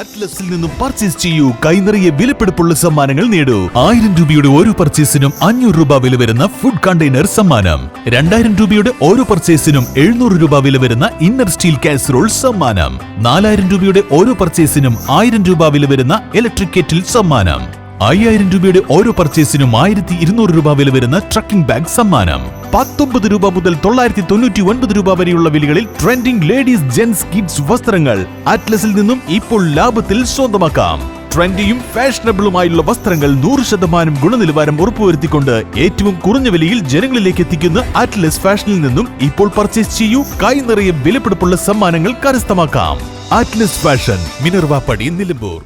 അറ്റ്ലസിൽ നിന്നും പർച്ചേസ് ചെയ്യൂ. കൈനിറയെ വിലപിടിപ്പുള്ള സമ്മാനങ്ങൾ നേടൂ. 1000 രൂപയുടെ ഓരോ പർച്ചേസിനും 500 രൂപ വില വരുന്ന ഫുഡ് കണ്ടെയ്നർ സമ്മാനം. 2000 രൂപയുടെ ഓരോ പർച്ചേസിനും 700 രൂപ വില വരുന്ന ഇന്നർ സ്റ്റീൽ കാസറോൾ സമ്മാനം. 4000 രൂപയുടെ ഓരോ പർച്ചേസിനും 1000 രൂപ വില വരുന്ന ഇലക്ട്രിക് കെറ്റിൽ സമ്മാനം. 5000 രൂപയുടെ ഓരോ പർച്ചേസിനും 1200 രൂപ വില വരുന്ന ട്രക്കിംഗ് ബാഗ് സമ്മാനം. 19 രൂപ മുതൽ 999 രൂപ വരെയുള്ള വിലകളിൽ ട്രെൻഡിംഗ് ലേഡീസ് ജെന്റ്സ് കിഡ്സ് വസ്ത്രങ്ങൾ അറ്റ്ലസിൽ നിന്നും ഇപ്പോൾ ലാഭത്തിൽ സ്വന്തമാക്കാം. ട്രെൻഡിയും ഫാഷനബിളുമായുള്ള വസ്ത്രങ്ങൾ 100% ഗുണനിലവാരം ഉറപ്പുവരുത്തിക്കൊണ്ട് ഏറ്റവും കുറഞ്ഞ വിലയിൽ ജനങ്ങളിലേക്ക് എത്തിക്കുന്ന അറ്റ്ലസ് ഫാഷനിൽ നിന്നും ഇപ്പോൾ പർച്ചേസ് ചെയ്യൂ. കൈ നിറയെ വിലപിടിപ്പുള്ള സമ്മാനങ്ങൾ കരസ്ഥമാക്കാം. Atlas fashion, Minervappadi, Nilambur.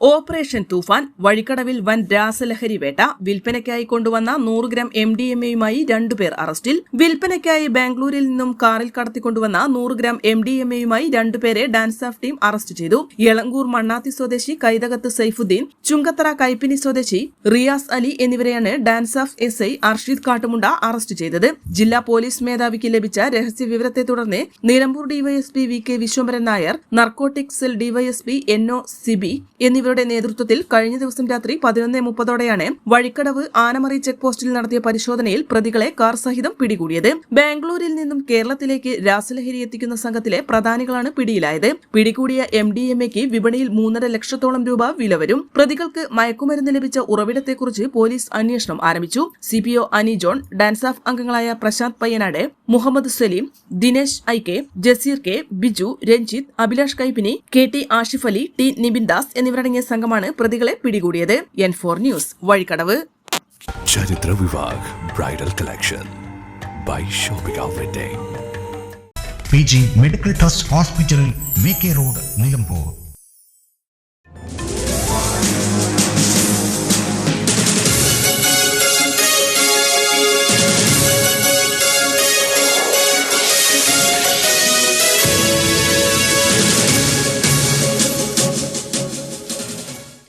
Operation തൂഫാൻ. വഴിക്കടവിൽ വൻ രാസലഹരി വേട്ട. വിൽപ്പനയ്ക്കായി കൊണ്ടുവന്ന 100 ഗ്രാം MDMA-യുമായി 2 പേർ അറസ്റ്റിൽ. വിൽപ്പനയ്ക്കായി ബാംഗ്ലൂരിൽ നിന്നും കാറിൽ കടത്തിക്കൊണ്ടുവന്ന 100 ഗ്രാം MDMA-യുമായി 2 പേരെ ഡാൻസ് ഓഫ് ടീം അറസ്റ്റ് ചെയ്തു. യളങ്കൂർ മണ്ണാത്തി സ്വദേശി കൈതകത്ത് സൈഫുദ്ദീൻ, ചുങ്കത്തറ കൈപ്പിനി സ്വദേശി റിയാസ് അലി എന്നിവരെയാണ് DANSAF SI Arsheed Kattumunda arrest ചെയ്തത്. ജില്ലാ പോലീസ് മേധാവിക്ക് ലഭിച്ച രഹസ്യ വിവരത്തെ തുടർന്ന് Nilambur DySP VK Vishwambharan Nair, narcotic cell DySP NO Sibi എന്നിവരുടെ നേതൃത്വത്തിൽ കഴിഞ്ഞ ദിവസം രാത്രി 11:30ഓടെയാണ് വഴിക്കടവ് ആനമറി ചെക്ക് പോസ്റ്റിൽ നടത്തിയ പരിശോധനയിൽ പ്രതികളെ കാർ സഹിതം പിടികൂടിയത്. ബാംഗ്ലൂരിൽ നിന്നും കേരളത്തിലേക്ക് രാസലഹരി എത്തിക്കുന്ന സംഘത്തിലെ പ്രധാനികളാണ് പിടിയിലായത്. പിടികൂടിയ MDMA-ക്ക് വിപണിയിൽ 3.5 ലക്ഷത്തോളം രൂപ വില വരും. പ്രതികൾക്ക് മയക്കുമരുന്ന് ലഭിച്ച ഉറവിടത്തെക്കുറിച്ച് പോലീസ് അന്വേഷണം ആരംഭിച്ചു. CPO Ani John, dance of അംഗങ്ങളായ Prashant Payyanad, Muhammad Saleem, Dinesh IK, Jaseer K, Biju, Ranjith, Abhilash Kaippini, KT Ashif Ali, T Nibin Das എന്നിവരടങ്ങിയ സംഘമാണ് പ്രതികളെ പിടികൂടിയത്. N4 news, Vazhikkadavu. Charithra Vivah bridal collection by shopping outlet. PG medical trust hospital, VK road, Nilambur.